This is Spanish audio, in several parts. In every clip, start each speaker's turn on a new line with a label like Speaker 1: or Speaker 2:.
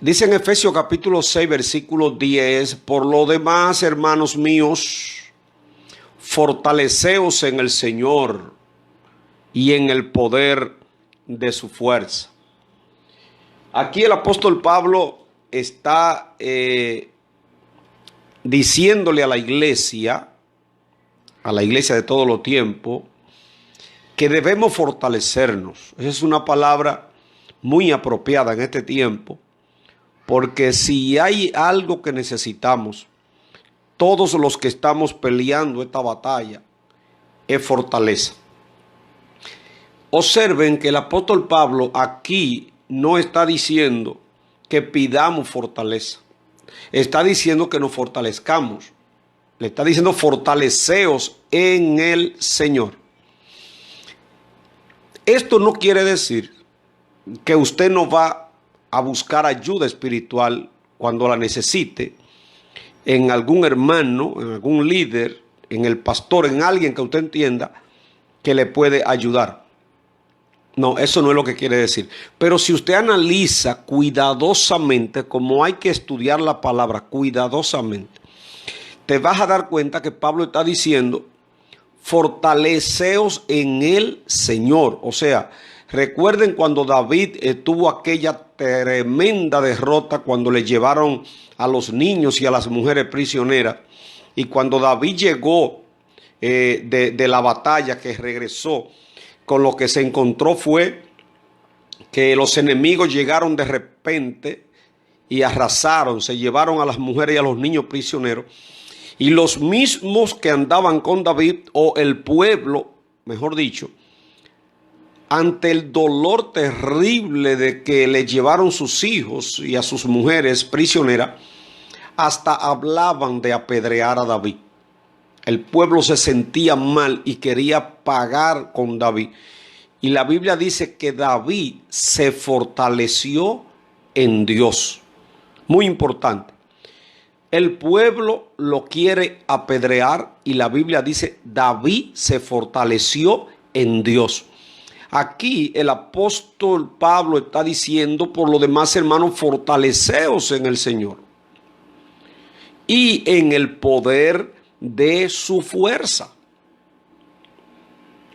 Speaker 1: Dice en Efesios capítulo 6, versículo 10, por lo demás, hermanos míos, fortaleceos en el Señor y en el poder de su fuerza. Aquí el apóstol Pablo está diciéndole a la iglesia de todo los tiempos, que debemos fortalecernos. Esa es una palabra muy apropiada en este tiempo, porque si hay algo que necesitamos, todos los que estamos peleando esta batalla, es fortaleza. Observen que el apóstol Pablo aquí no está diciendo que pidamos fortaleza. Está diciendo que nos fortalezcamos. Le está diciendo fortaleceos en el Señor. Esto no quiere decir que usted no va a buscar ayuda espiritual cuando la necesite en algún hermano, en algún líder, en el pastor, en alguien que usted entienda que le puede ayudar. No, eso no es lo que quiere decir. Pero si usted analiza cuidadosamente, como hay que estudiar la palabra cuidadosamente, te vas a dar cuenta que Pablo está diciendo, fortaleceos en el Señor. O sea, recuerden cuando David tuvo aquella tremenda derrota cuando le llevaron a los niños y a las mujeres prisioneras. Y cuando David llegó de la batalla, que regresó, con lo que se encontró fue que los enemigos llegaron de repente y arrasaron, se llevaron a las mujeres y a los niños prisioneros. Y los mismos que andaban con David, o el pueblo, mejor dicho, ante el dolor terrible de que le llevaron sus hijos y a sus mujeres prisioneras, hasta hablaban de apedrear a David. El pueblo se sentía mal y quería pagar con David. Y la Biblia dice que David se fortaleció en Dios. Muy importante. El pueblo lo quiere apedrear y la Biblia dice, David se fortaleció en Dios. Aquí el apóstol Pablo está diciendo, por lo demás, hermanos, fortaleceos en el Señor y en el poder de su fuerza.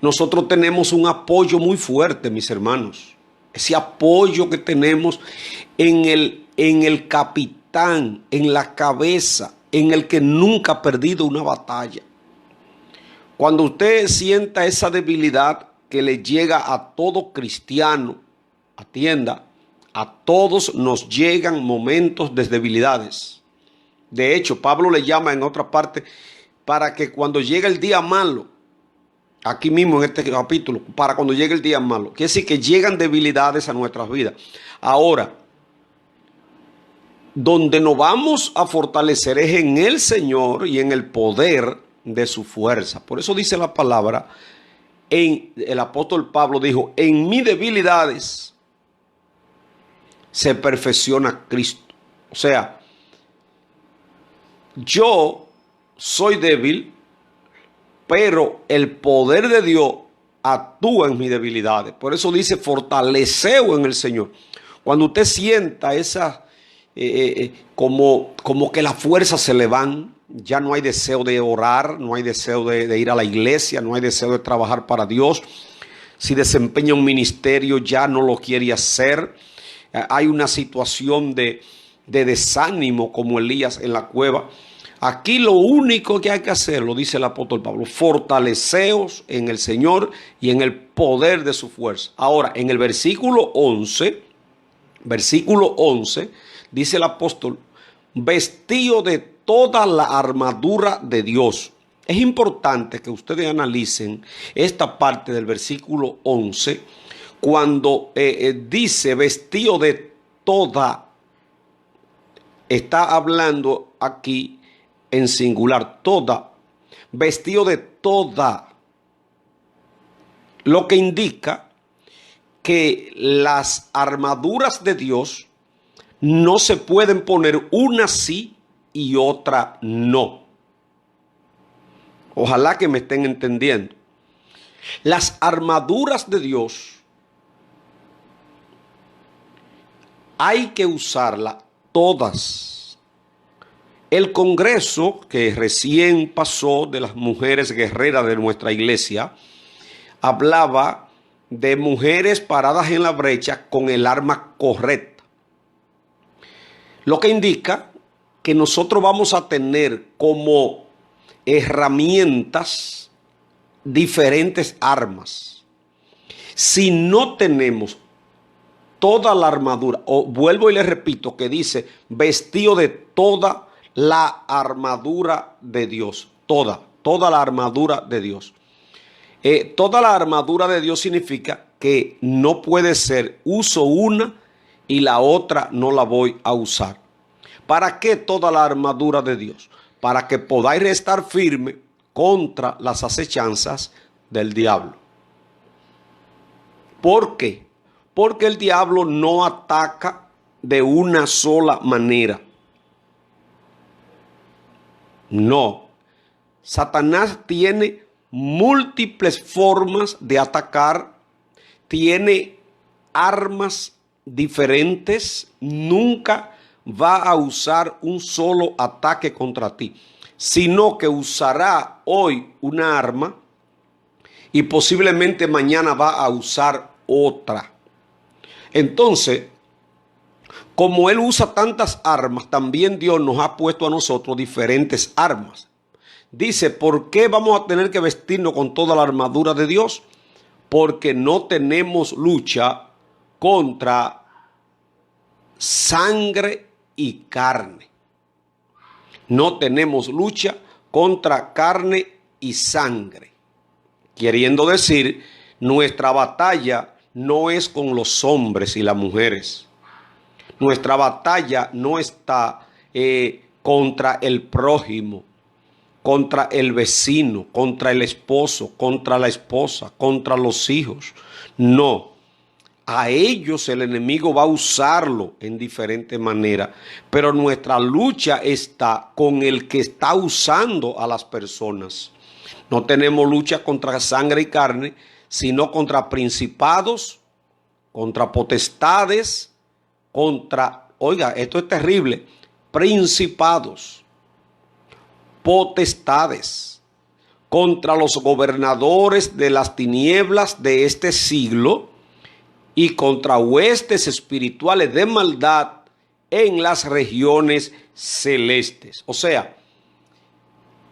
Speaker 1: Nosotros tenemos un apoyo muy fuerte, mis hermanos. Ese apoyo que tenemos en el capitán, en la cabeza, en el que nunca ha perdido una batalla. Cuando usted sienta esa debilidad que le llega a todo cristiano, atienda, a todos nos llegan momentos de debilidades. De hecho, Pablo le llama en otra parte para que cuando llegue el día malo, aquí mismo en este capítulo, para cuando llegue el día malo, quiere decir que llegan debilidades a nuestras vidas. Ahora, donde nos vamos a fortalecer es en el Señor y en el poder de su fuerza. Por eso dice la palabra, el apóstol Pablo dijo, en mis debilidades se perfecciona Cristo. O sea, yo soy débil, pero el poder de Dios actúa en mis debilidades. Por eso dice, fortaleceo en el Señor. Cuando usted sienta esa, como que la fuerza se le van, ya no hay deseo de orar, no hay deseo de ir a la iglesia, no hay deseo de trabajar para Dios. Si desempeña un ministerio, ya no lo quiere hacer. Hay una situación de desánimo como Elías en la cueva. Aquí lo único que hay que hacer, lo dice el apóstol Pablo, fortaleceos en el Señor y en el poder de su fuerza. Ahora, en el versículo 11, dice el apóstol, vestido de toda la armadura de Dios. Es importante que ustedes analicen esta parte del versículo 11, cuando dice vestido de toda, está hablando aquí en singular, toda, vestido de toda, lo que indica que las armaduras de Dios no se pueden poner una sí y otra no. Ojalá que me estén entendiendo. Las armaduras de Dios hay que usarla todas. El congreso que recién pasó de las mujeres guerreras de nuestra iglesia hablaba de mujeres paradas en la brecha con el arma correcta. Lo que indica que nosotros vamos a tener como herramientas diferentes armas. Si no tenemos toda la armadura, o vuelvo y le repito que dice vestido de toda la armadura de Dios, toda la armadura de Dios. Toda la armadura de Dios significa que no puede ser uso una y la otra no la voy a usar. ¿Para qué toda la armadura de Dios? Para que podáis estar firme contra las acechanzas del diablo. ¿Por qué? Porque el diablo no ataca de una sola manera. No. Satanás tiene múltiples formas de atacar, tiene armas diferentes, nunca va a usar un solo ataque contra ti, sino que usará hoy una arma y posiblemente mañana va a usar otra. Entonces, como él usa tantas armas, también Dios nos ha puesto a nosotros diferentes armas. Dice, ¿por qué vamos a tener que vestirnos con toda la armadura de Dios? Porque no tenemos lucha contra sangre y carne. No tenemos lucha contra carne y sangre. Queriendo decir, nuestra batalla no es con los hombres y las mujeres. Nuestra batalla no está contra el prójimo, contra el vecino, contra el esposo, contra la esposa, contra los hijos. No. A ellos el enemigo va a usarlo en diferentes maneras, pero nuestra lucha está con el que está usando a las personas. No tenemos lucha contra sangre y carne, sino contra principados, contra potestades, contra, oiga, esto es terrible, principados, potestades, contra los gobernadores de las tinieblas de este siglo y contra huestes espirituales de maldad en las regiones celestes. O sea,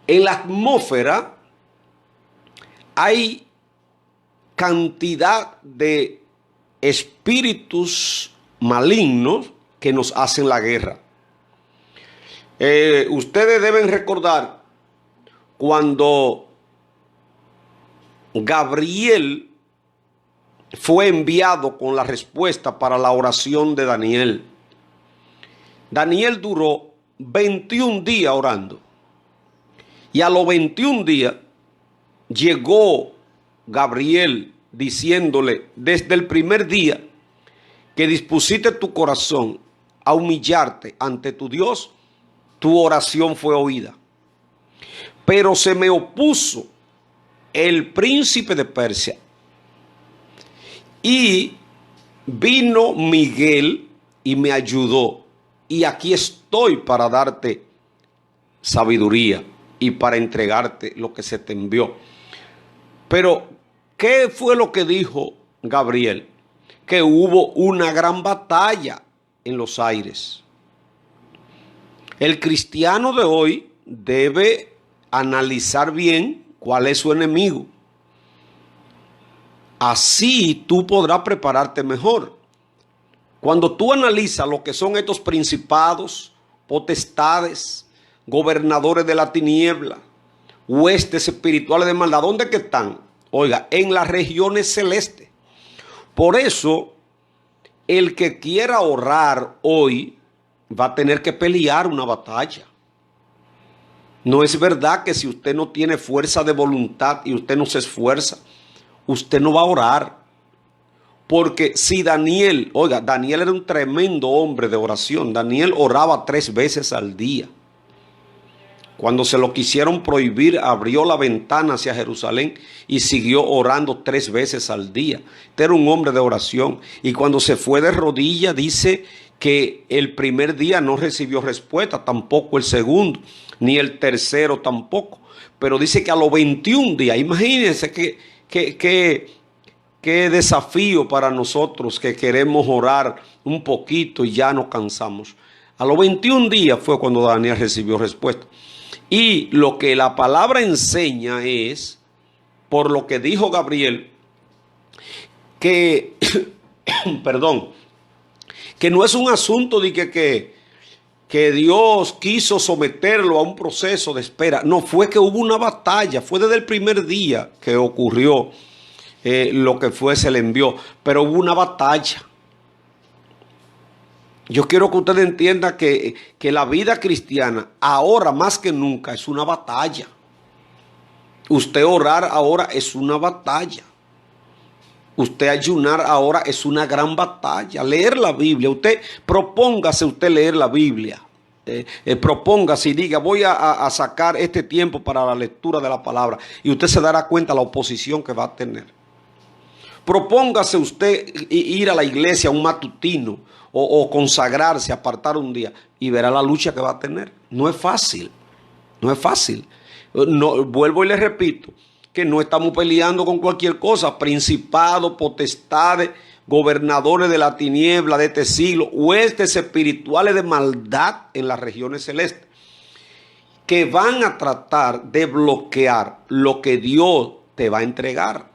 Speaker 1: en la atmósfera hay cantidad de espíritus malignos que nos hacen la guerra. Ustedes deben recordar cuando Gabriel fue enviado con la respuesta para la oración de Daniel. Daniel duró 21 días orando. Y a los 21 días llegó Gabriel diciéndole desde el primer día que dispusiste tu corazón a humillarte ante tu Dios, tu oración fue oída. Pero se me opuso el príncipe de Persia y vino Miguel y me ayudó. Y aquí estoy para darte sabiduría y para entregarte lo que se te envió. Pero, ¿qué fue lo que dijo Gabriel? Que hubo una gran batalla en los aires. El cristiano de hoy debe analizar bien cuál es su enemigo. Así tú podrás prepararte mejor. Cuando tú analizas lo que son estos principados, potestades, gobernadores de la tiniebla, huestes espirituales de maldad, ¿dónde que están? Oiga, en las regiones celestes. Por eso, el que quiera orar hoy va a tener que pelear una batalla. No es verdad que si usted no tiene fuerza de voluntad y usted no se esfuerza, usted no va a orar. Porque si Daniel, oiga, Daniel era un tremendo hombre de oración. Daniel oraba 3 veces al día. Cuando se lo quisieron prohibir, abrió la ventana hacia Jerusalén y siguió orando 3 veces al día. Este era un hombre de oración. Y cuando se fue de rodillas, dice que el primer día no recibió respuesta, tampoco el segundo, ni el tercero tampoco. Pero dice que a los 21 días, imagínense qué desafío para nosotros que queremos orar un poquito y ya nos cansamos. A los 21 días fue cuando Daniel recibió respuesta. Y lo que la palabra enseña es, por lo que dijo Gabriel, que, perdón, que no es un asunto de que Dios quiso someterlo a un proceso de espera. No, fue que hubo una batalla, fue desde el primer día que ocurrió lo que fue, se le envió, pero hubo una batalla. Yo quiero que ustedes entiendan que la vida cristiana ahora más que nunca es una batalla. Usted orar ahora es una batalla. Usted ayunar ahora es una gran batalla. Leer la Biblia. Usted propóngase leer la Biblia. Propóngase y diga, voy a sacar este tiempo para la lectura de la palabra. Y usted se dará cuenta de la oposición que va a tener. Propóngase usted ir a la iglesia, a un matutino, o consagrarse, apartar un día, y verá la lucha que va a tener. No es fácil. No es fácil. No, vuelvo y le repito, que no estamos peleando con cualquier cosa, principados, potestades, gobernadores de la tiniebla de este siglo, huestes espirituales de maldad en las regiones celestes, que van a tratar de bloquear lo que Dios te va a entregar.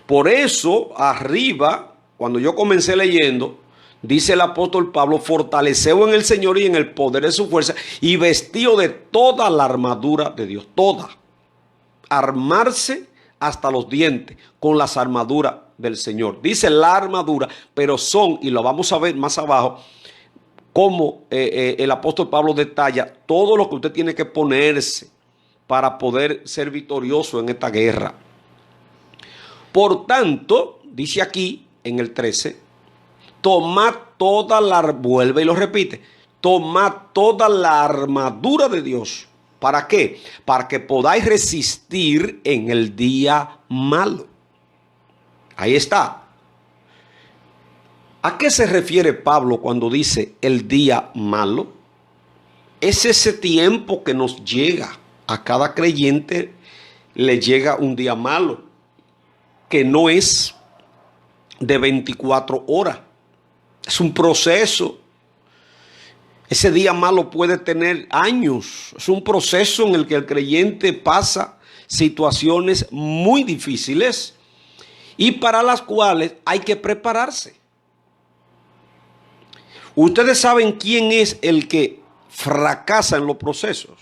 Speaker 1: Por eso, arriba, cuando yo comencé leyendo, dice el apóstol Pablo, fortaleceos en el Señor y en el poder de su fuerza, y vestido de toda la armadura de Dios, toda. Armarse hasta los dientes con las armaduras del Señor. Dice la armadura, pero son, y lo vamos a ver más abajo, como el apóstol Pablo detalla todo lo que usted tiene que ponerse para poder ser victorioso en esta guerra. Por tanto, dice aquí en el 13, tomad toda la, vuelve y lo repite, tomad toda la armadura de Dios. ¿Para qué? Para que podáis resistir en el día malo. Ahí está. ¿A qué se refiere Pablo cuando dice el día malo? Es ese tiempo que nos llega. A cada creyente le llega un día malo, que no es de 24 horas. Es un proceso. Ese día malo puede tener años. Es un proceso en el que el creyente pasa situaciones muy difíciles y para las cuales hay que prepararse. Ustedes saben quién es el que fracasa en los procesos.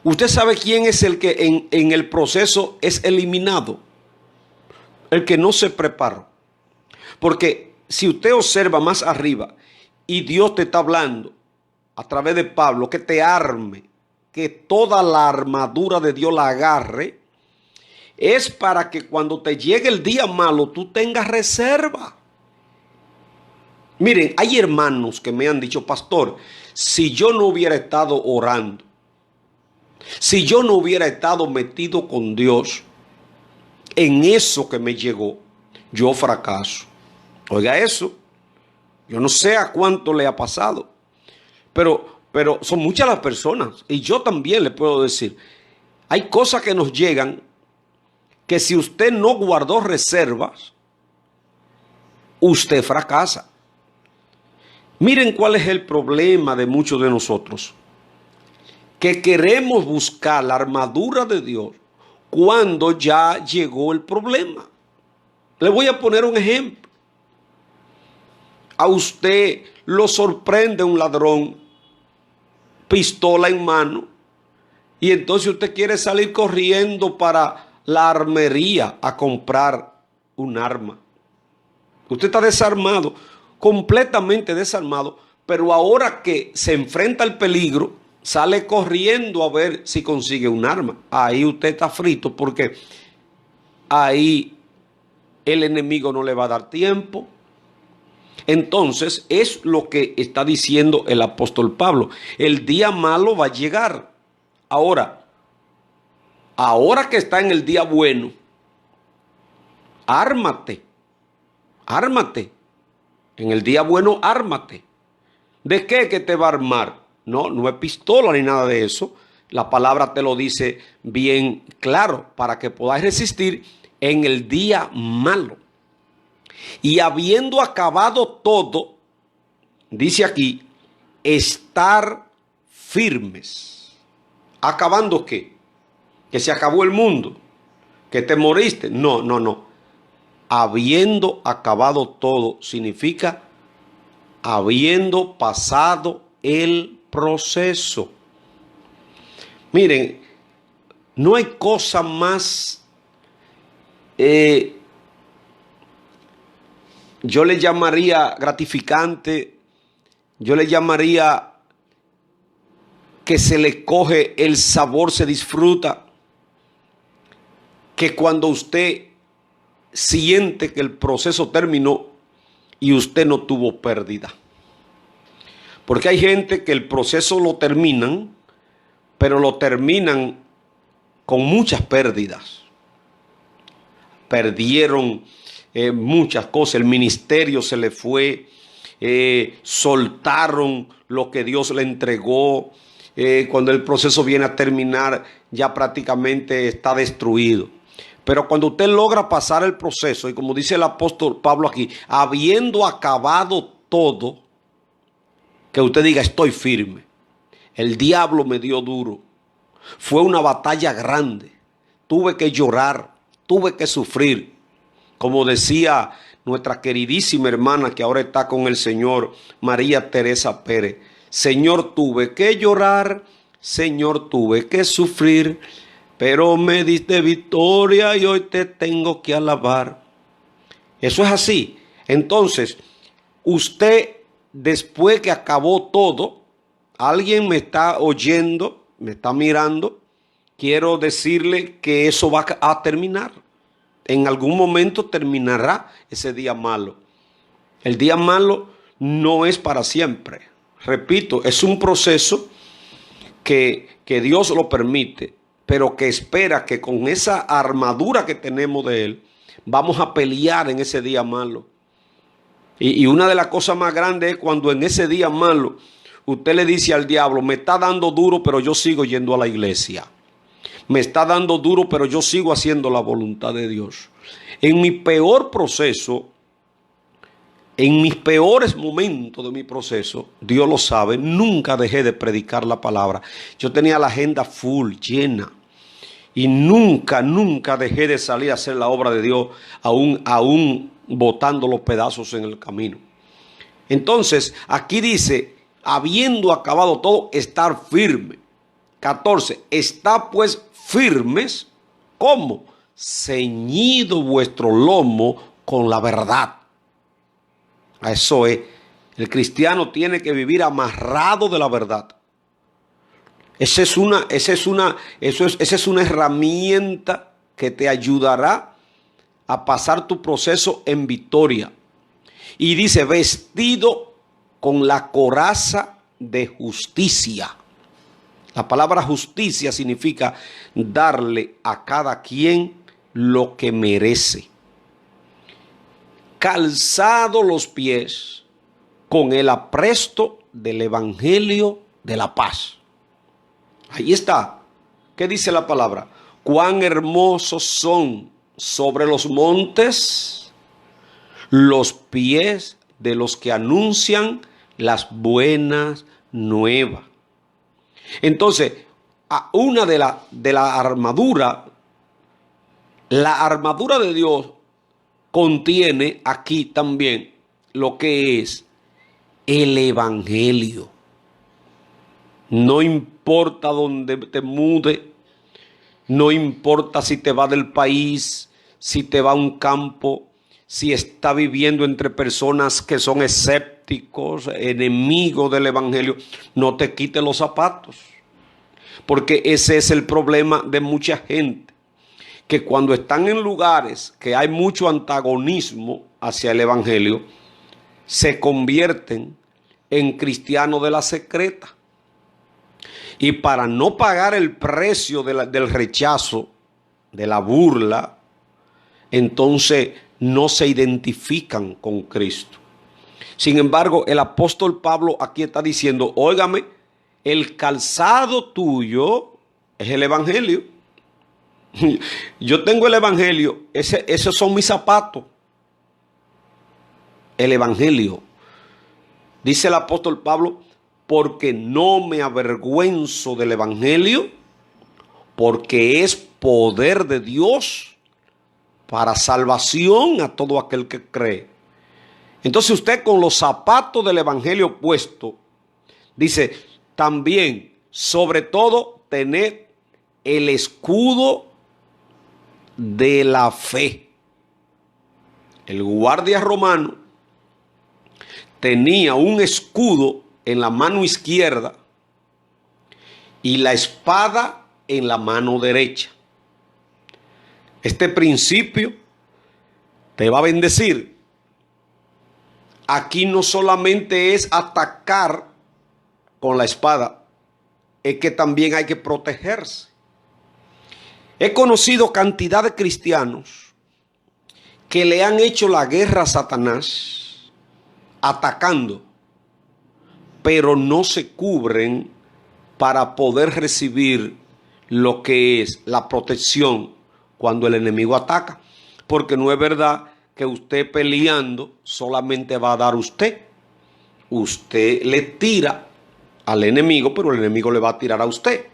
Speaker 1: Usted sabe quién es el que en el proceso es eliminado. El que no se preparó. Porque si usted observa más arriba y Dios te está hablando a través de Pablo que te arme, que toda la armadura de Dios la agarre, es para que cuando te llegue el día malo tú tengas reserva. Miren, hay hermanos que me han dicho, pastor, si yo no hubiera estado orando, si yo no hubiera estado metido con Dios en eso que me llegó, yo fracaso. Oiga eso, yo no sé a cuánto le ha pasado, pero son muchas las personas, y yo también le puedo decir, hay cosas que nos llegan que si usted no guardó reservas, usted fracasa. Miren cuál es el problema de muchos de nosotros, que queremos buscar la armadura de Dios cuando ya llegó el problema. Le voy a poner un ejemplo. A usted lo sorprende un ladrón, pistola en mano, y entonces usted quiere salir corriendo para la armería a comprar un arma. Usted está desarmado, completamente desarmado, pero ahora que se enfrenta al peligro, sale corriendo a ver si consigue un arma. Ahí usted está frito porque ahí el enemigo no le va a dar tiempo. Entonces es lo que está diciendo el apóstol Pablo. El día malo va a llegar. Ahora que está en el día bueno, ármate, ármate. En el día bueno, ármate. ¿De qué que te va a armar? No, no es pistola ni nada de eso. La palabra te lo dice bien claro para que podáis resistir en el día malo. Y habiendo acabado todo, dice aquí, estar firmes. ¿Acabando qué? ¿Que se acabó el mundo? ¿Que te moriste? No, no, no. Habiendo acabado todo significa habiendo pasado el proceso. Miren, no hay cosa más, yo le llamaría gratificante, yo le llamaría que se le coge el sabor, se disfruta, que cuando usted siente que el proceso terminó y usted no tuvo pérdida. Porque hay gente que el proceso lo terminan, pero lo terminan con muchas pérdidas. Perdieron muchas cosas, el ministerio se le fue, soltaron lo que Dios le entregó. Cuando el proceso viene a terminar, ya prácticamente está destruido. Pero cuando usted logra pasar el proceso, y como dice el apóstol Pablo aquí, habiendo acabado todo, que usted diga, estoy firme. El diablo me dio duro. Fue una batalla grande. Tuve que llorar, tuve que sufrir. Como decía nuestra queridísima hermana que ahora está con el Señor, María Teresa Pérez. Señor, tuve que llorar, Señor, tuve que sufrir, pero me diste victoria y hoy te tengo que alabar. Eso es así. Entonces, usted, después que acabó todo, alguien me está oyendo, me está mirando, quiero decirle que eso va a terminar. En algún momento terminará ese día malo. El día malo no es para siempre. Repito, es un proceso que Dios lo permite, pero que espera que con esa armadura que tenemos de Él, vamos a pelear en ese día malo. Y una de las cosas más grandes es cuando en ese día malo usted le dice al diablo, me está dando duro, pero yo sigo yendo a la iglesia. Me está dando duro, pero yo sigo haciendo la voluntad de Dios. En mi peor proceso, en mis peores momentos de mi proceso, Dios lo sabe, nunca dejé de predicar la palabra. Yo tenía la agenda full, llena. Y nunca dejé de salir a hacer la obra de Dios, aún botando los pedazos en el camino. Entonces, aquí dice, habiendo acabado todo, estar firme. 14, está pues firmes, ¿cómo? Ceñido vuestro lomo con la verdad. Eso es, el cristiano tiene que vivir amarrado de la verdad. Esa es una herramienta que te ayudará a pasar tu proceso en victoria. Y dice, vestido con la coraza de justicia. La palabra justicia significa darle a cada quien lo que merece. Calzado los pies con el apresto del evangelio de la paz. Ahí está. ¿Qué dice la palabra? Cuán hermosos son sobre los montes los pies de los que anuncian las buenas nuevas. Entonces, una de la armadura de Dios contiene aquí también lo que es el evangelio. No importa dónde te mude, no importa si te va del país, si te va a un campo, si está viviendo entre personas que son escépticos, enemigos del evangelio, no te quites los zapatos. Porque ese es el problema de mucha gente, que cuando están en lugares que hay mucho antagonismo hacia el evangelio, se convierten en cristianos de la secreta. Y para no pagar el precio del rechazo, de la burla, entonces no se identifican con Cristo. Sin embargo, el apóstol Pablo aquí está diciendo, óigame, el calzado tuyo es el evangelio. Yo tengo el evangelio, esos son mis zapatos. El evangelio. Dice el apóstol Pablo, porque no me avergüenzo del evangelio, porque es poder de Dios para salvación a todo aquel que cree. Entonces usted con los zapatos del evangelio puesto, dice, también, sobre todo, tener el escudo de la fe. El guardia romano tenía un escudo en la mano izquierda y la espada en la mano derecha. Este principio te va a bendecir. Aquí no solamente es atacar con la espada, es que también hay que protegerse. He conocido cantidad de cristianos que le han hecho la guerra a Satanás atacando, pero no se cubren para poder recibir lo que es la protección cuando el enemigo ataca. Porque no es verdad que usted peleando solamente va a dar usted. Usted le tira al enemigo, pero el enemigo le va a tirar a usted.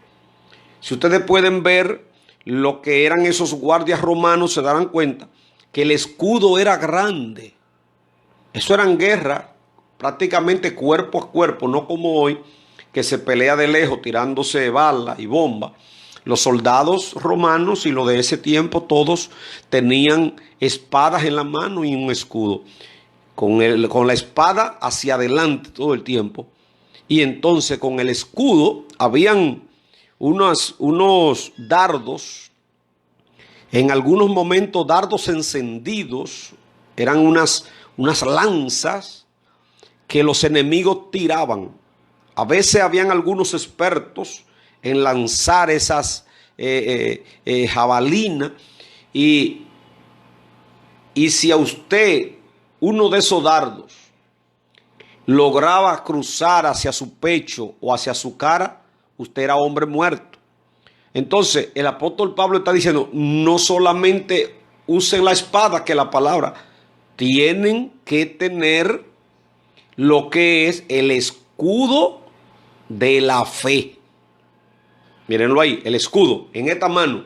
Speaker 1: Si ustedes pueden ver lo que eran esos guardias romanos, se darán cuenta que el escudo era grande. Eso eran guerras prácticamente cuerpo a cuerpo, no como hoy que se pelea de lejos tirándose balas y bombas. Los soldados romanos y los de ese tiempo todos tenían espadas en la mano y un escudo. Con la espada hacia adelante todo el tiempo. Y entonces con el escudo habían unos dardos, en algunos momentos dardos encendidos, eran unas lanzas que los enemigos tiraban. A veces habían algunos expertos en lanzar esas jabalinas y si a usted uno de esos dardos lograba cruzar hacia su pecho o hacia su cara, usted era hombre muerto. Entonces el apóstol Pablo está diciendo, no solamente usen la espada, que la palabra, tienen que tener lo que es el escudo de la fe. Mírenlo ahí, el escudo en esta mano.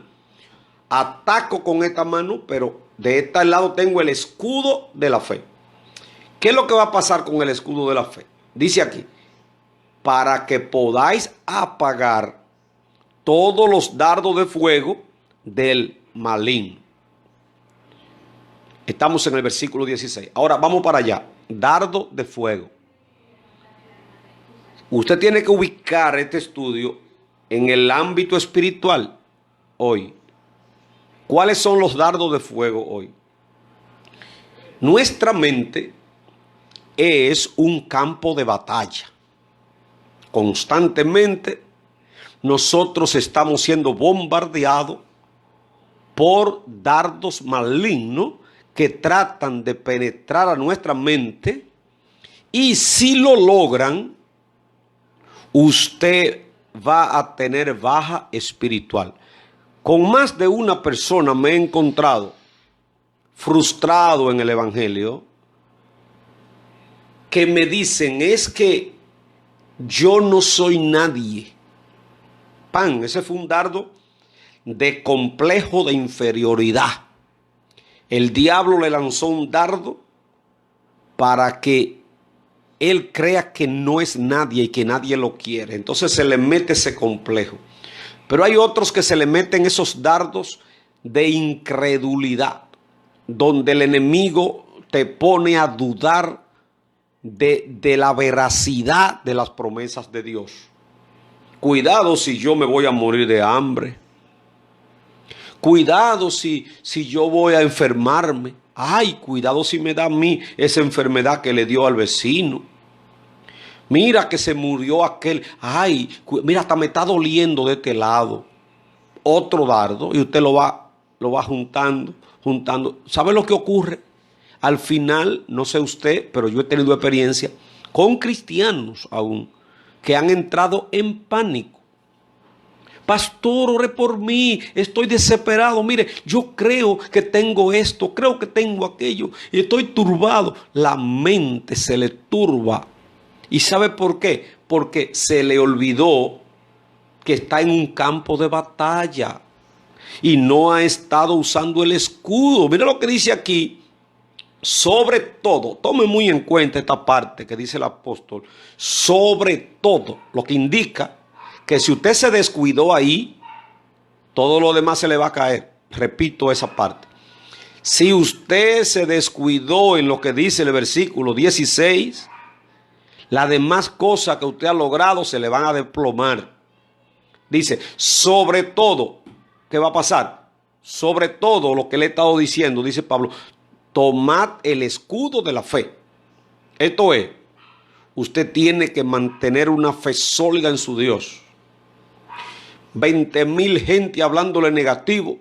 Speaker 1: Ataco con esta mano, pero de este lado tengo el escudo de la fe. ¿Qué es lo que va a pasar con el escudo de la fe? Dice aquí, para que podáis apagar todos los dardos de fuego del maligno. Estamos en el versículo 16. Ahora vamos para allá. Dardo de fuego. Usted tiene que ubicar este estudio en el ámbito espiritual hoy. ¿Cuáles son los dardos de fuego hoy? Nuestra mente es un campo de batalla. Constantemente nosotros estamos siendo bombardeados por dardos malignos que tratan de penetrar a nuestra mente, y si lo logran, usted va a tener baja espiritual. Con más de una persona me he encontrado frustrado en el evangelio, que me dicen, es que yo no soy nadie. Ese fue un dardo de complejo de inferioridad. El diablo le lanzó un dardo para que él crea que no es nadie y que nadie lo quiere. Entonces se le mete ese complejo. Pero hay otros que se le meten esos dardos de incredulidad, donde el enemigo te pone a dudar de la veracidad de las promesas de Dios. Cuidado si yo me voy a morir de hambre. Cuidado si yo voy a enfermarme. Ay, cuidado si me da a mí esa enfermedad que le dio al vecino. Mira que se murió aquel. Ay, mira, hasta me está doliendo de este lado. Otro dardo, y usted lo va juntando. ¿Sabe lo que ocurre? al final, no sé usted, pero yo he tenido experiencia con cristianos aún que han entrado en pánico. Pastor, ore por mí, estoy desesperado. Mire, yo creo que tengo esto, creo que tengo aquello y estoy turbado. La mente se le turba. ¿Y sabe por qué? Porque se le olvidó que está en un campo de batalla y no ha estado usando el escudo. Mira lo que dice aquí. Sobre todo, tome muy en cuenta esta parte que dice el apóstol. Sobre todo, lo que indica que si usted se descuidó ahí, todo lo demás se le va a caer. Repito esa parte. Si usted se descuidó en lo que dice el versículo 16, las demás cosas que usted ha logrado se le van a desplomar. Dice, sobre todo, ¿qué va a pasar? Sobre todo lo que le he estado diciendo, dice Pablo, tomad el escudo de la fe. Esto es, usted tiene que mantener una fe sólida en su Dios. 20,000 gente hablándole negativo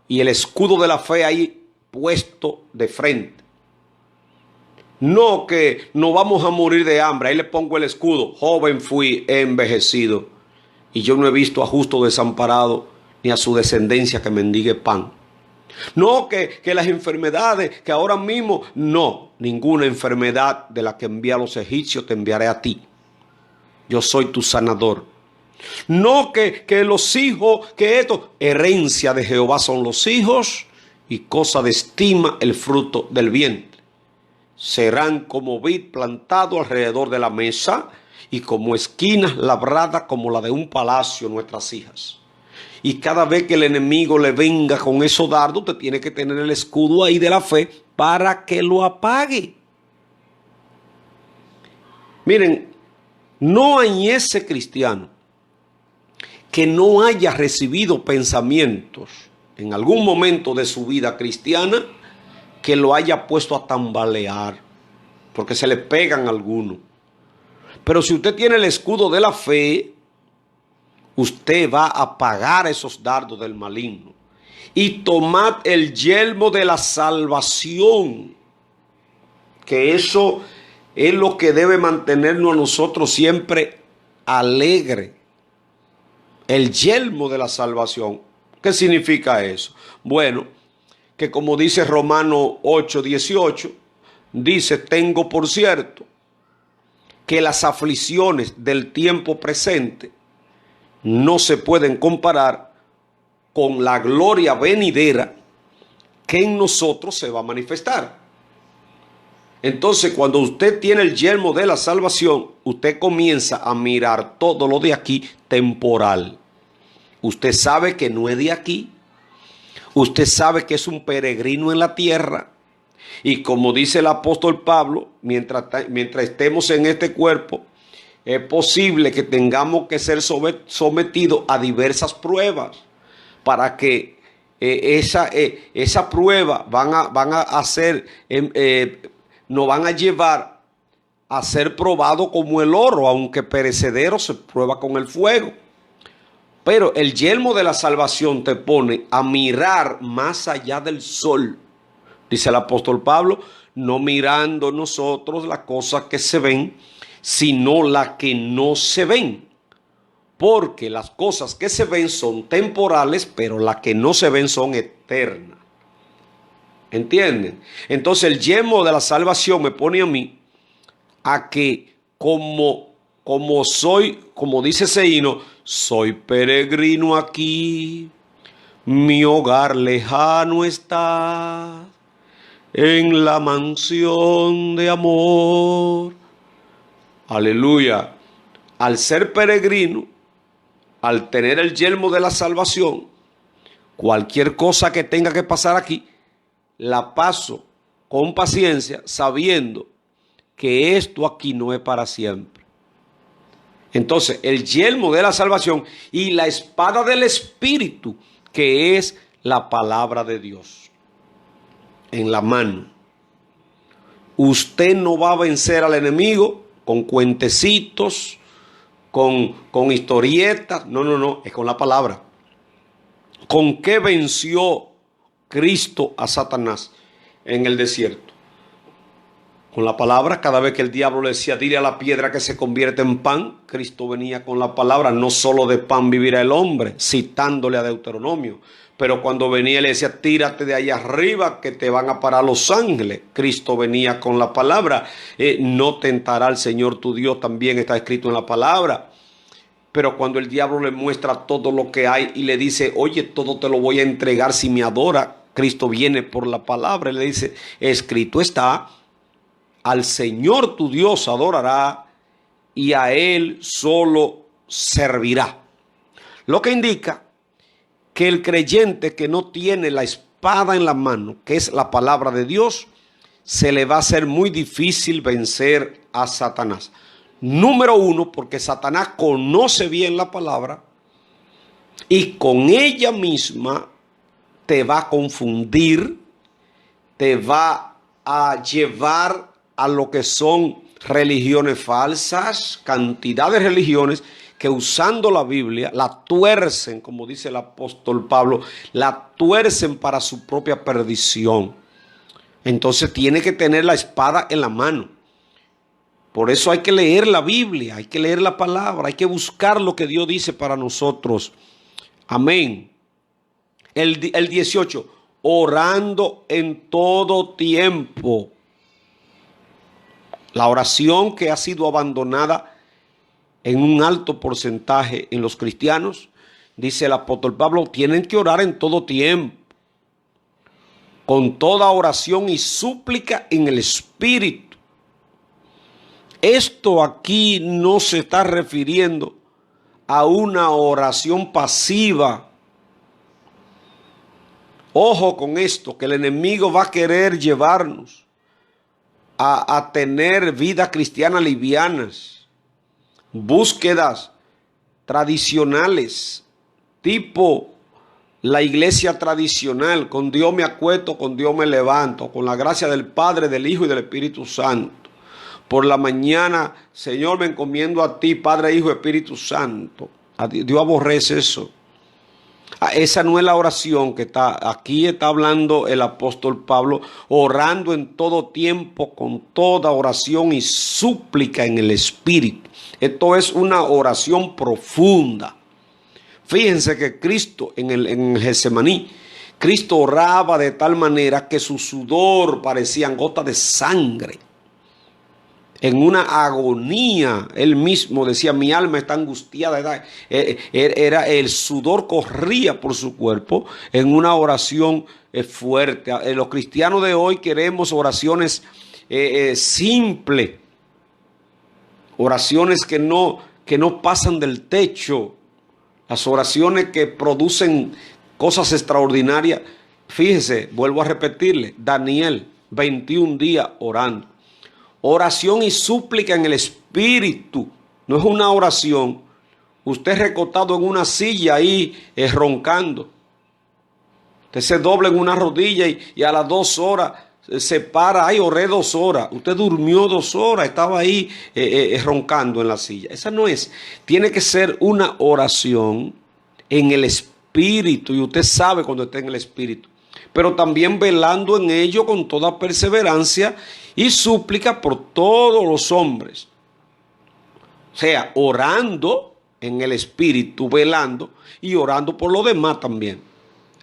Speaker 1: y el escudo de la fe ahí puesto de frente. No que no vamos a morir de hambre, ahí le pongo el escudo. Joven fui, he envejecido y yo no he visto a justo desamparado ni a su descendencia que mendigue pan. No que las enfermedades, que ahora mismo, no, ninguna enfermedad de la que envié a los egipcios te enviaré a ti. Yo soy tu sanador. No que los hijos, que esto, herencia de Jehová son los hijos y cosa de estima el fruto del vientre. Serán como vid plantado alrededor de la mesa y como esquinas labradas como la de un palacio nuestras hijas. Y cada vez que el enemigo le venga con esos dardos, usted tiene que tener el escudo ahí de la fe para que lo apague. Miren, no hay ese cristiano que no haya recibido pensamientos en algún momento de su vida cristiana que lo haya puesto a tambalear, porque se le pegan algunos. Pero si usted tiene el escudo de la fe, usted va a apagar esos dardos del maligno. Y tomad el yelmo de la salvación, que eso es lo que debe mantenernos a nosotros siempre alegres. El yelmo de la salvación. ¿Qué significa eso? Bueno, que como dice Romanos 8:18, dice, tengo por cierto que las aflicciones del tiempo presente no se pueden comparar con la gloria venidera que en nosotros se va a manifestar. Entonces, cuando usted tiene el yelmo de la salvación, usted comienza a mirar todo lo de aquí temporal. Usted sabe que no es de aquí. Usted sabe que es un peregrino en la tierra. Y como dice el apóstol Pablo, mientras estemos en este cuerpo, es posible que tengamos que ser sometidos a diversas pruebas para que esa prueba nos van a llevar a ser probado como el oro, aunque perecedero se prueba con el fuego. Pero el yelmo de la salvación te pone a mirar más allá del sol. Dice el apóstol Pablo, no mirando nosotros las cosas que se ven, sino las que no se ven. Porque las cosas que se ven son temporales, pero las que no se ven son eternas. ¿Entienden? Entonces el yelmo de la salvación me pone a mí a que como soy, como dice ese himno, soy peregrino aquí, mi hogar lejano está, en la mansión de amor. Aleluya. Al ser peregrino, al tener el yelmo de la salvación, cualquier cosa que tenga que pasar aquí, la paso con paciencia, sabiendo que esto aquí no es para siempre. Entonces, el yelmo de la salvación y la espada del Espíritu, que es la palabra de Dios, en la mano. Usted no va a vencer al enemigo con cuentecitos, con historietas. No, es con la palabra. ¿Con qué venció Cristo a Satanás en el desierto? Con la palabra, cada vez que el diablo le decía, dile a la piedra que se convierte en pan, Cristo venía con la palabra, no solo de pan vivirá el hombre, citándole a Deuteronomio. Pero cuando venía le decía, tírate de ahí arriba que te van a parar los ángeles. Cristo venía con la palabra. No tentará al Señor tu Dios, también está escrito en la palabra. Pero cuando el diablo le muestra todo lo que hay y le dice, oye, todo te lo voy a entregar si me adora, Cristo viene por la palabra y le dice, escrito está, al Señor tu Dios adorará y a Él solo servirá. Lo que indica que el creyente que no tiene la espada en la mano, que es la palabra de Dios, se le va a hacer muy difícil vencer a Satanás. Número uno, porque Satanás conoce bien la palabra y con ella misma te va a confundir, te va a llevar a lo que son religiones falsas, cantidad de religiones que usando la Biblia la tuercen, como dice el apóstol Pablo, la tuercen para su propia perdición. Entonces tiene que tener la espada en la mano. Por eso hay que leer la Biblia, hay que leer la palabra, hay que buscar lo que Dios dice para nosotros. Amén. El 18, orando en todo tiempo. La oración que ha sido abandonada en un alto porcentaje en los cristianos, dice el apóstol Pablo, tienen que orar en todo tiempo, con toda oración y súplica en el Espíritu. Esto aquí no se está refiriendo a una oración pasiva. Ojo con esto, que el enemigo va a querer llevarnos a tener vida cristiana livianas, búsquedas tradicionales, tipo la iglesia tradicional, con Dios me acuesto, con Dios me levanto, con la gracia del Padre, del Hijo y del Espíritu Santo. Por la mañana, Señor, me encomiendo a ti, Padre, Hijo, Espíritu Santo. Dios aborrece eso. Esa no es la oración que está aquí. Está hablando el apóstol Pablo, orando en todo tiempo, con toda oración y súplica en el Espíritu. Esto es una oración profunda. Fíjense que Cristo en el Getsemaní, Cristo oraba de tal manera que su sudor parecían gotas de sangre. En una agonía, él mismo decía, mi alma está angustiada. Era el sudor corría por su cuerpo en una oración fuerte. Los cristianos de hoy queremos oraciones simples, oraciones que no pasan del techo, las oraciones que producen cosas extraordinarias. Fíjese, vuelvo a repetirle, Daniel, 21 días orando. Oración y súplica en el Espíritu. No es una oración. Usted recostado en una silla ahí roncando. Usted se dobla en una rodilla y a las 2 horas se para. Ay, oré 2 horas. Usted durmió 2 horas. Estaba ahí roncando en la silla. Esa no es. Tiene que ser una oración en el Espíritu. Y usted sabe cuando está en el Espíritu. Pero también velando en ello con toda perseverancia y súplica por todos los hombres. O sea, orando en el Espíritu, velando y orando por los demás también.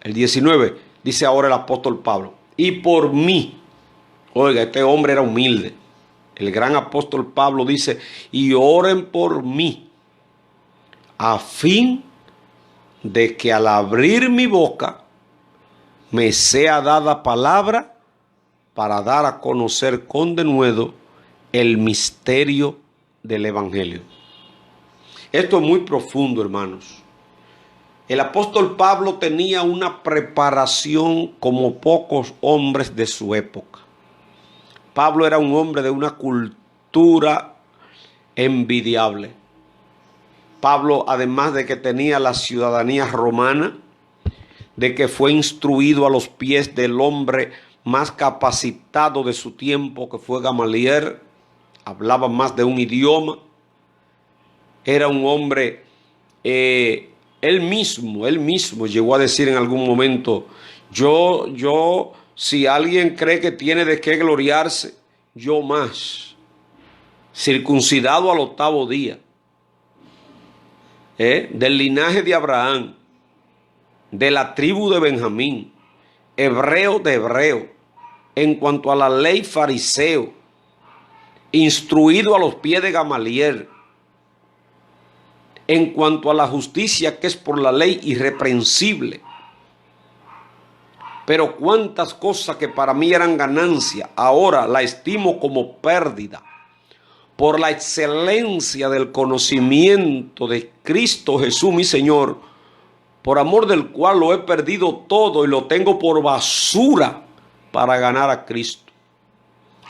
Speaker 1: El 19 dice ahora el apóstol Pablo, y por mí. Oiga, este hombre era humilde. El gran apóstol Pablo dice, y oren por mí, a fin de que al abrir mi boca me sea dada palabra para dar a conocer con denuedo el misterio del Evangelio. Esto es muy profundo, hermanos. El apóstol Pablo tenía una preparación como pocos hombres de su época. Pablo era un hombre de una cultura envidiable. Pablo, además de que tenía la ciudadanía romana, de que fue instruido a los pies del hombre más capacitado de su tiempo, que fue Gamaliel, hablaba más de un idioma, era un hombre, él mismo llegó a decir en algún momento, si alguien cree que tiene de qué gloriarse, yo más, circuncidado al 8º día, del linaje de Abraham, de la tribu de Benjamín, hebreo de hebreo, en cuanto a la ley fariseo, instruido a los pies de Gamaliel, en cuanto a la justicia que es por la ley irreprensible. Pero cuántas cosas que para mí eran ganancia, ahora la estimo como pérdida, por la excelencia del conocimiento de Cristo Jesús mi Señor, por amor del cual lo he perdido todo y lo tengo por basura para ganar a Cristo.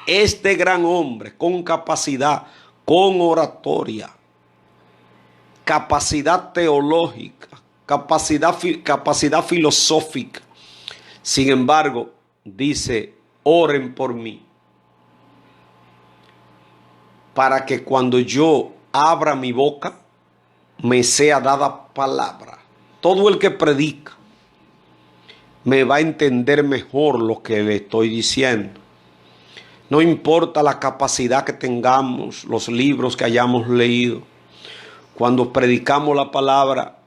Speaker 1: Este gran hombre con capacidad, con oratoria, capacidad teológica, capacidad filosófica. Sin embargo, dice, oren por mí, para que cuando yo abra mi boca, me sea dada palabra. Todo el que predica me va a entender mejor lo que le estoy diciendo. No importa la capacidad que tengamos, los libros que hayamos leído. Cuando predicamos la palabra,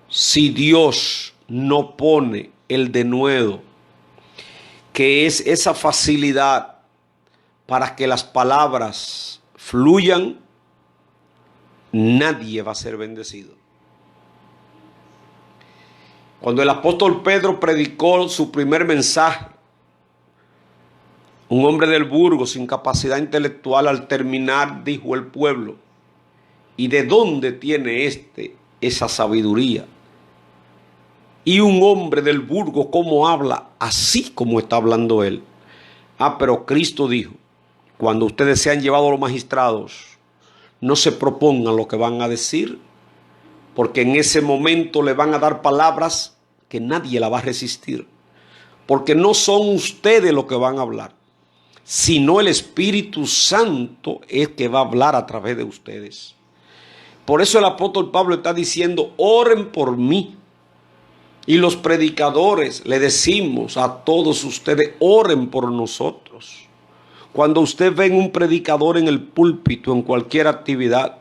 Speaker 1: si Dios no pone el denuedo, que es esa facilidad para que las palabras fluyan, nadie va a ser bendecido. Cuando el apóstol Pedro predicó su primer mensaje, un hombre del burgo sin capacidad intelectual, al terminar dijo el pueblo, ¿y de dónde tiene esa sabiduría? Y un hombre del burgo, ¿cómo habla? Así como está hablando él. Pero Cristo dijo, cuando ustedes sean llevados a los magistrados, no se propongan lo que van a decir, porque en ese momento le van a dar palabras que nadie la va a resistir, porque no son ustedes los que van a hablar, sino el Espíritu Santo es que va a hablar a través de ustedes. Por eso el apóstol Pablo está diciendo, oren por mí. Y los predicadores le decimos a todos ustedes, oren por nosotros. Cuando usted ve un predicador en el púlpito, en cualquier actividad,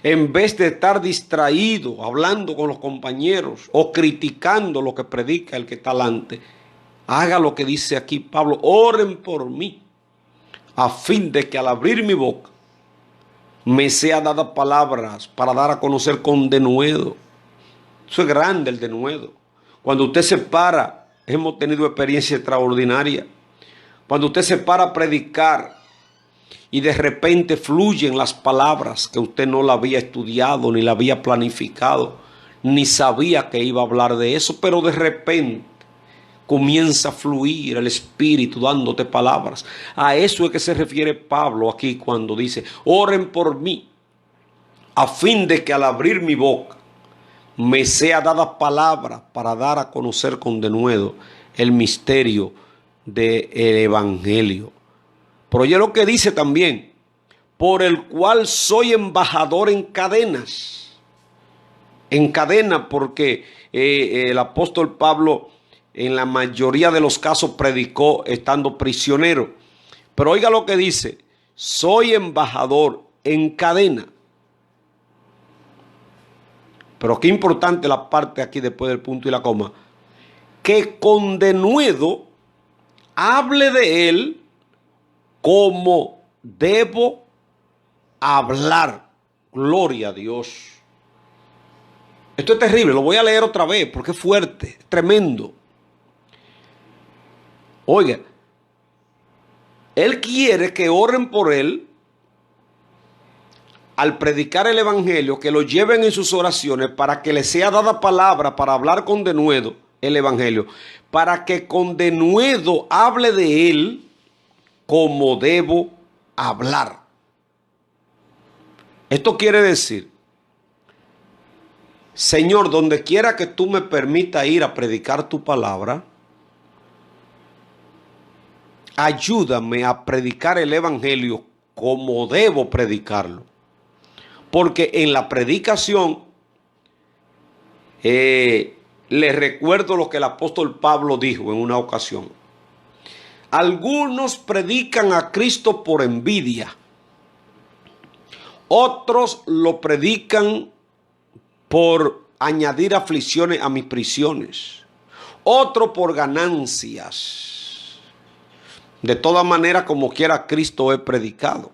Speaker 1: en vez de estar distraído, hablando con los compañeros o criticando lo que predica el que está delante, haga lo que dice aquí Pablo, oren por mí, a fin de que al abrir mi boca me sea dada palabras para dar a conocer con denuedo. Eso es grande, el denuedo. Cuando usted se para, hemos tenido experiencia extraordinaria. Cuando usted se para a predicar y de repente fluyen las palabras que usted no la había estudiado, ni la había planificado, ni sabía que iba a hablar de eso, pero de repente comienza a fluir el Espíritu dándote palabras. A eso es que se refiere Pablo aquí cuando dice, oren por mí, a fin de que al abrir mi boca me sea dada palabra para dar a conocer con denuedo el misterio del Evangelio. Pero oye lo que dice también, por el cual soy embajador en cadenas. En cadena porque el apóstol Pablo en la mayoría de los casos predicó estando prisionero. Pero oiga lo que dice, soy embajador en cadena. Pero qué importante la parte aquí después del punto y la coma. Que con denuedo hable de él como debo hablar. Gloria a Dios. Esto es terrible, lo voy a leer otra vez porque es fuerte, es tremendo. Oiga, él quiere que oren por él al predicar el Evangelio, que lo lleven en sus oraciones para que le sea dada palabra para hablar con denuedo el Evangelio, para que con denuedo hable de él como debo hablar. Esto quiere decir, Señor, donde quiera que tú me permitas ir a predicar tu palabra, ayúdame a predicar el Evangelio como debo predicarlo. Porque en la predicación, les recuerdo lo que el apóstol Pablo dijo en una ocasión. Algunos predican a Cristo por envidia. Otros lo predican por añadir aflicciones a mis prisiones. Otro por ganancias. De todas maneras, como quiera, Cristo es predicado.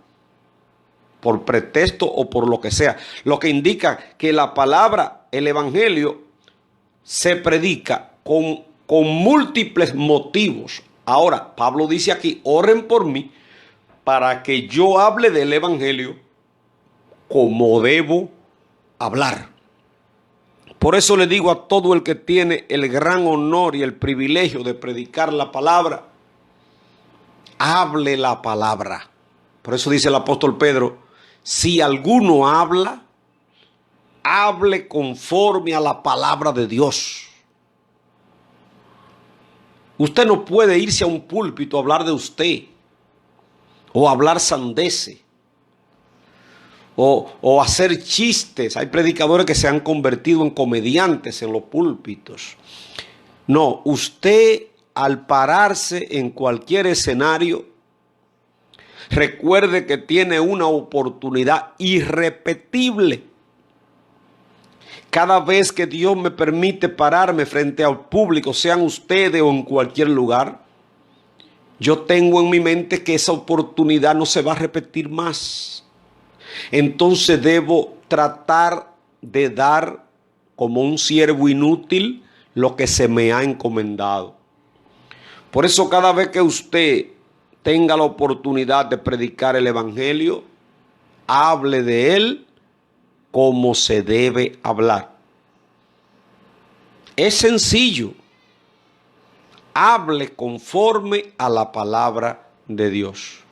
Speaker 1: Por pretexto o por lo que sea. Lo que indica que la palabra, el evangelio, se predica con múltiples motivos. Ahora, Pablo dice aquí, oren por mí para que yo hable del evangelio como debo hablar. Por eso le digo a todo el que tiene el gran honor y el privilegio de predicar la palabra, hable la palabra. Por eso dice el apóstol Pedro, si alguno habla, hable conforme a la palabra de Dios. Usted no puede irse a un púlpito a hablar de usted, o hablar sandeces, o hacer chistes. Hay predicadores que se han convertido en comediantes en los púlpitos. No, usted al pararse en cualquier escenario, recuerde que tiene una oportunidad irrepetible. Cada vez que Dios me permite pararme frente al público, sean ustedes o en cualquier lugar, yo tengo en mi mente que esa oportunidad no se va a repetir más. Entonces debo tratar de dar como un siervo inútil lo que se me ha encomendado. Por eso cada vez que usted tenga la oportunidad de predicar el evangelio, hable de él como se debe hablar. Es sencillo. Hable conforme a la palabra de Dios.